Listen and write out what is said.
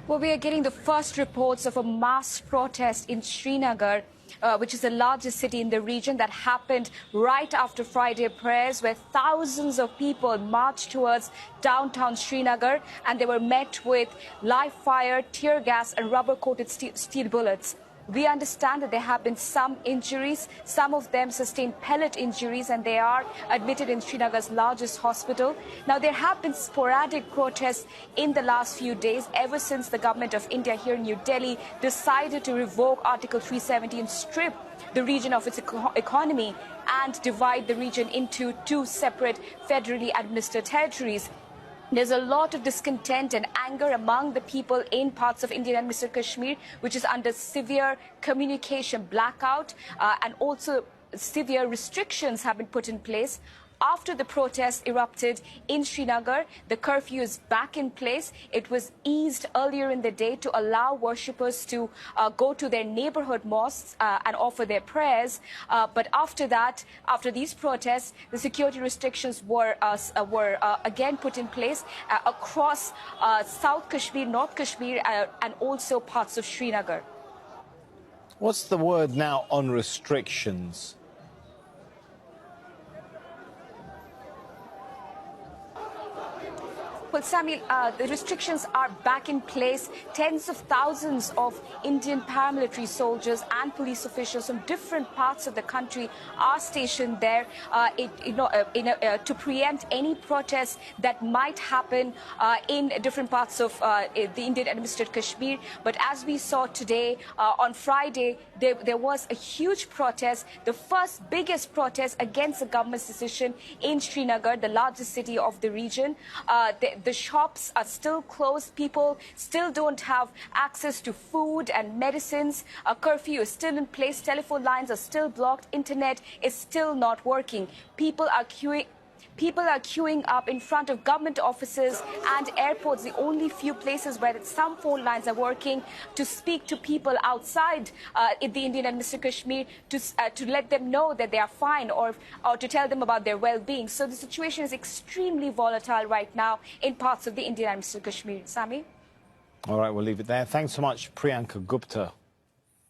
Well, we are getting the first reports of a mass protest in Srinagar, which is the largest city in the region, that happened right after Friday prayers, where thousands of people marched towards downtown Srinagar, and they were met with live fire, tear gas and rubber-coated steel bullets. We understand that there have been some injuries. Some of them sustained pellet injuries, and they are admitted in Srinagar's largest hospital. Now, there have been sporadic protests in the last few days, ever since the government of India here in New Delhi decided to revoke Article 370 and strip the region of its economy and divide the region into two separate federally administered territories. There's a lot of discontent and anger among the people in parts of Indian administered Kashmir, which is under severe communication blackout, and also severe restrictions have been put in place. After the protests erupted in Srinagar, the curfew is back in place. It was eased earlier in the day to allow worshippers to go to their neighborhood mosques and offer their prayers. But after that, after these protests, the security restrictions were again put in place across South Kashmir, North Kashmir, and also parts of Srinagar. What's the word now on restrictions? Well, Samuel, the restrictions are back in place. Tens of thousands of Indian paramilitary soldiers and police officials from different parts of the country are stationed there to preempt any protests that might happen in different parts of the Indian administered Kashmir. But as we saw today, on Friday, there was a huge protest, the first biggest protest against the government's decision in Srinagar, the largest city of the region. The shops are still closed. People still don't have access to food and medicines. A curfew is still in place. Telephone lines are still blocked. Internet is still not working. People are queuing up in front of government offices and airports, the only few places where some phone lines are working, to speak to people outside in the Indian administered Kashmir to let them know that they are fine, or to tell them about their well-being. So the situation is extremely volatile right now in parts of the Indian administered Kashmir. Sami? All right, we'll leave it there. Thanks so much, Priyanka Gupta.